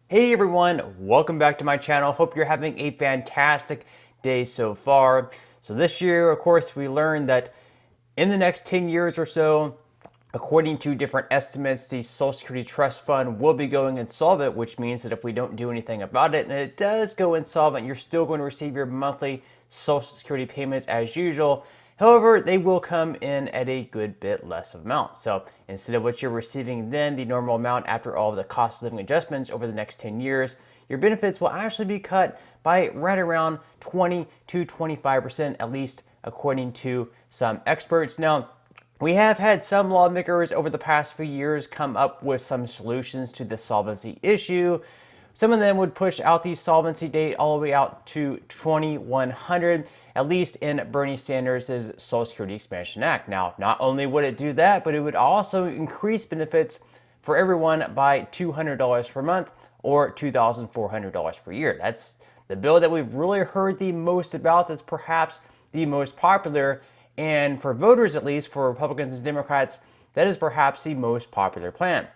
Hey everyone, welcome back to my channel. Hope you're having a fantastic day so far. So this year, of course, we learned that in the next 10 years or so, according to different estimates, the Social Security Trust Fund will be going insolvent, which means that if we don't do anything about it and it does go insolvent, you're still going to receive your monthly Social Security payments as usual. However, they will come in at a good bit less of amount. So instead of what you're receiving then, the normal amount after all of the cost of living adjustments over the next 10 years, your benefits will actually be cut by right around 20 to 25%, at least according to some experts. Now, we have had some lawmakers over the past few years come up with some solutions to the solvency issue. Some of them would push out the solvency date all the way out to 2100, at least in Bernie Sanders' Social Security Expansion Act. Now, not only would it do that, but it would also increase benefits for everyone by $200 per month or $2,400 per year. That's the bill that we've really heard the most about, that's perhaps the most popular, and for voters, at least for Republicans and Democrats, that is perhaps the most popular plan.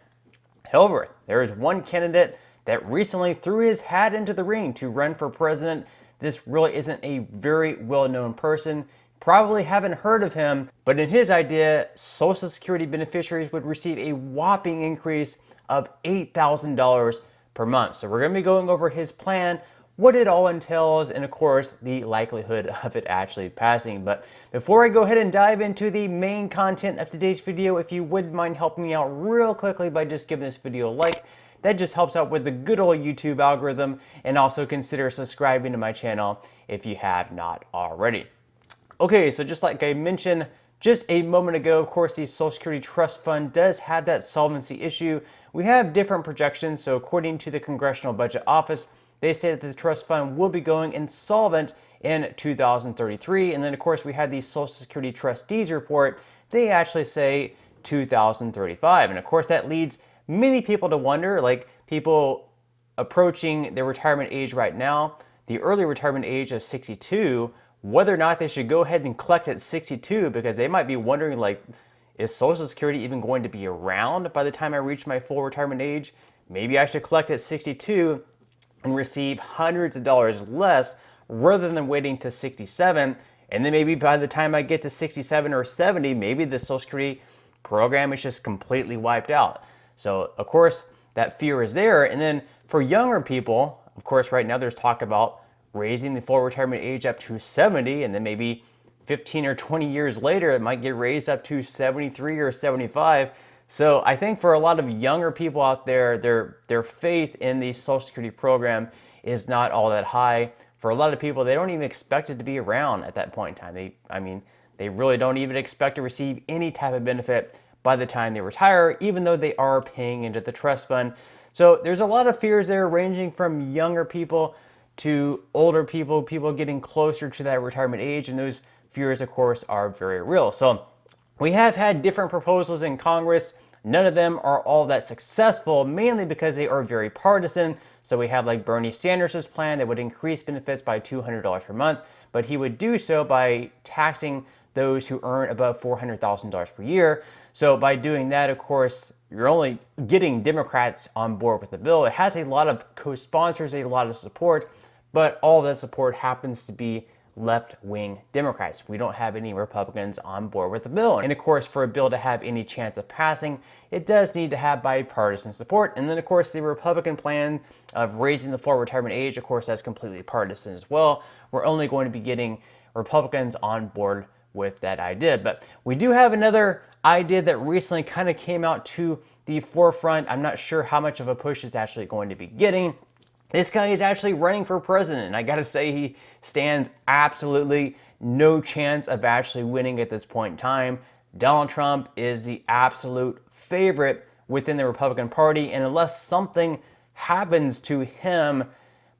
However, there is one candidate that recently threw his hat into the ring to run for president. This really isn't a very well-known person. Probably haven't heard of him, but in his idea, Social Security beneficiaries would receive a whopping increase of $8,000 per month. So we're going to be going over his plan, what it all entails, and of course, the likelihood of it actually passing. But before I go ahead and dive into the main content of today's video, if you wouldn't mind helping me out real quickly by just giving this video a like, that just helps out with the good old YouTube algorithm, and also consider subscribing to my channel if you have not already. Okay, so just like I mentioned just a moment ago, of course, the Social Security Trust Fund does have that solvency issue. We have different projections. So according to the Congressional Budget Office, they say that the trust fund will be going insolvent in 2033. And then, of course, we had the Social Security Trustees report. They actually say 2035. And of course, that leads many people to wonder, like people approaching their retirement age right now, the early retirement age of 62, whether or not they should go ahead and collect at 62, because they might be wondering, like, is Social Security even going to be around by the time I reach my full retirement age? Maybe I should collect at 62 and receive hundreds of dollars less rather than waiting to 67. And then maybe by the time I get to 67 or 70, maybe the Social Security program is just completely wiped out. So, of course, that fear is there. And then for younger people, of course, right now there's talk about raising the full retirement age up to 70, and then maybe 15 or 20 years later, it might get raised up to 73 or 75. So I think for a lot of younger people out there, their faith in the Social Security program is not all that high. For a lot of people, they don't even expect it to be around at that point in time. They really don't even expect to receive any type of benefit by the time they retire, even though they are paying into the trust fund. So there's a lot of fears there, ranging from younger people to older people, people getting closer to that retirement age, and those fears, of course, are very real. So we have had different proposals in Congress. None of them are all that successful, mainly because they are very partisan. So we have like Bernie Sanders' plan that would increase benefits by $200 per month, but he would do so by taxing those who earn above $400,000 per year. So by doing that, of course, you're only getting Democrats on board with the bill. It has a lot of co-sponsors, a lot of support, but all that support happens to be left-wing Democrats. We don't have any Republicans on board with the bill. And of course, for a bill to have any chance of passing, it does need to have bipartisan support. And then of course, the Republican plan of raising the full retirement age, of course, that's completely partisan as well. We're only going to be getting Republicans on board with that idea. But we do have another idea that recently kind of came out to the forefront. I'm not sure how much of a push it's actually going to be getting. This guy is actually running for president, and I gotta say, he stands absolutely no chance of actually winning at this point in time. Donald Trump is the absolute favorite within the Republican Party, and unless something happens to him,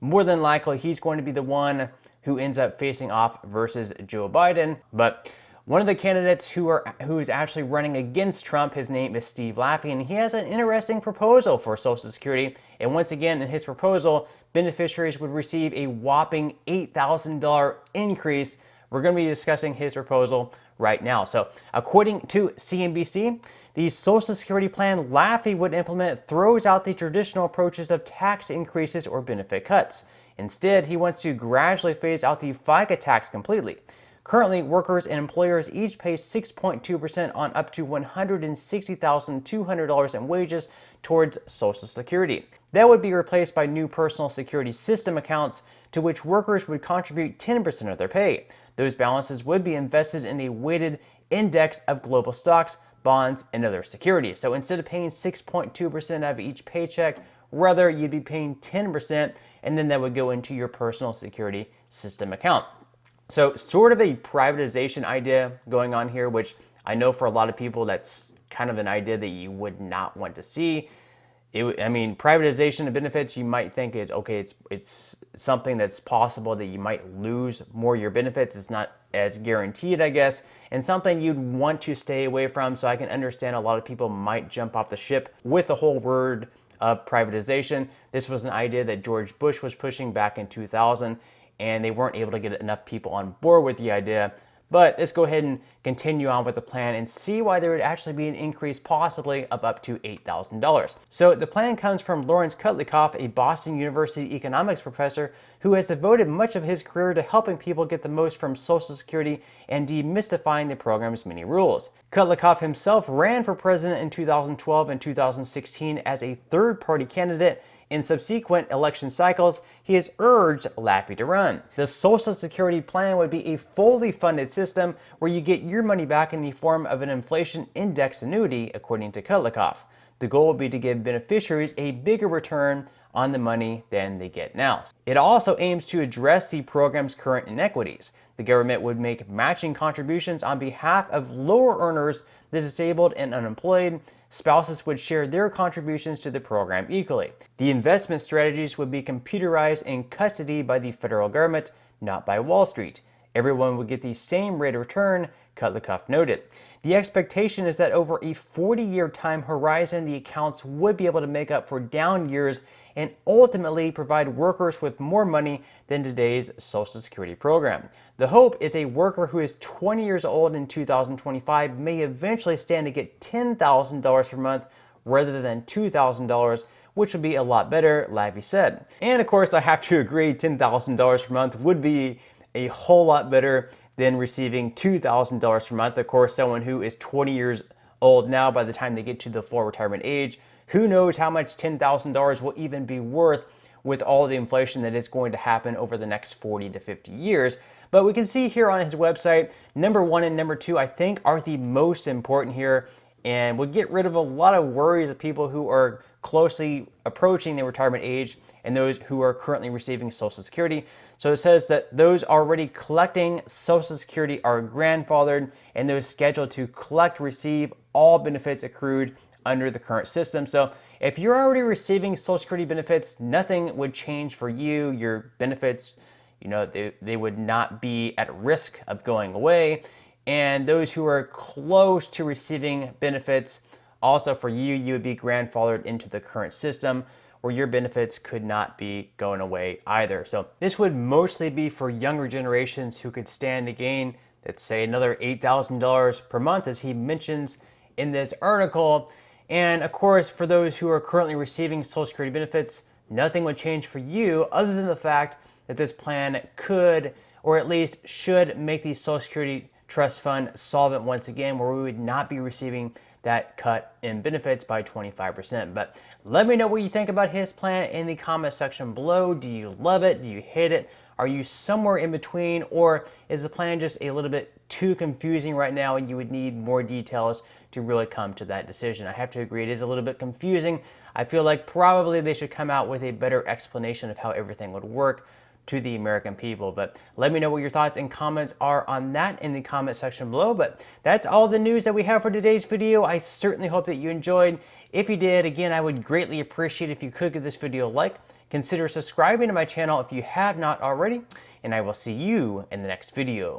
more than likely he's going to be the one who ends up facing off versus Joe Biden. But one of the candidates who is actually running against Trump, his name is Steve Laffey, and he has an interesting proposal for Social Security. And once again, in his proposal, beneficiaries would receive a whopping $8,000 increase. We're going to be discussing his proposal right now. So according to CNBC, The Social Security plan Laffey would implement throws out the traditional approaches of tax increases or benefit cuts. Instead, he wants to gradually phase out the FICA tax completely. Currently, workers and employers each pay 6.2% on up to $160,200 in wages towards Social Security. That would be replaced by new personal security system accounts to which workers would contribute 10% of their pay. Those balances would be invested in a weighted index of global stocks, bonds, and other securities. So instead of paying 6.2% of each paycheck, rather you'd be paying 10%, and then that would go into your personal security system account. So sort of a privatization idea going on here, which I know for a lot of people that's kind of an idea that you would not want to see. Privatization of benefits, you might think it's something that's possible that you might lose more of your benefits. It's not as guaranteed, I guess, and something you'd want to stay away from. So I can understand a lot of people might jump off the ship with the whole word of privatization. This was an idea that George Bush was pushing back in 2000. And they weren't able to get enough people on board with the idea. But let's go ahead and continue on with the plan and see why there would actually be an increase possibly of up to $8,000. So the plan comes from Lawrence Kutlikoff, a Boston University economics professor who has devoted much of his career to helping people get the most from Social Security and demystifying the program's many rules. Kutlikoff himself ran for president in 2012 and 2016 as a third-party candidate. In subsequent election cycles, he has urged Laffey to run. The Social Security plan would be a fully funded system where you get your money back in the form of an inflation index annuity, according to Kutlikoff. The goal would be to give beneficiaries a bigger return on the money than they get now. It also aims to address the program's current inequities. The government would make matching contributions on behalf of lower earners, the disabled and unemployed. Spouses would share their contributions to the program equally. The investment strategies would be computerized and custodied by the federal government, not by Wall Street. Everyone would get the same rate of return, Kutlikoff noted. The expectation is that over a 40-year time horizon, the accounts would be able to make up for down years and ultimately provide workers with more money than today's Social Security program. The hope is a worker who is 20 years old in 2025 may eventually stand to get $10,000 per month rather than $2,000, which would be a lot better, Laffey said. And of course, I have to agree, $10,000 per month would be a whole lot better than receiving $2,000 per month. Of course, someone who is 20 years old now, by the time they get to the full retirement age, who knows how much $10,000 will even be worth with all the inflation that is going to happen over the next 40 to 50 years. But we can see here on his website, number 1 and number 2, I think, are the most important here and would get rid of a lot of worries of people who are closely approaching the retirement age and those who are currently receiving Social Security. So it says that those already collecting Social Security are grandfathered, and those scheduled to collect receive all benefits accrued under the current system. So if you're already receiving Social Security benefits, nothing would change for you. Your benefits, they would not be at risk of going away. And those who are close to receiving benefits, also for you, you would be grandfathered into the current system where your benefits could not be going away either. So this would mostly be for younger generations who could stand to gain, let's say, another $8,000 per month, as he mentions in this article. And of course, for those who are currently receiving Social Security benefits, nothing would change for you other than the fact that this plan could, or at least should, make the Social Security Trust Fund solvent once again, where we would not be receiving that cut in benefits by 25%. But let me know what you think about his plan in the comment section below. Do you love it? Do you hate it? Are you somewhere in between? Or is the plan just a little bit too confusing right now and you would need more details to really come to that decision? I have to agree, it is a little bit confusing. I feel like probably they should come out with a better explanation of how everything would work to the American people. But let me know what your thoughts and comments are on that in the comment section below. But that's all the news that we have for today's video. I certainly hope that you enjoyed. If you did, again, I would greatly appreciate if you could give this video a like. Consider subscribing to my channel if you have not already, and I will see you in the next video.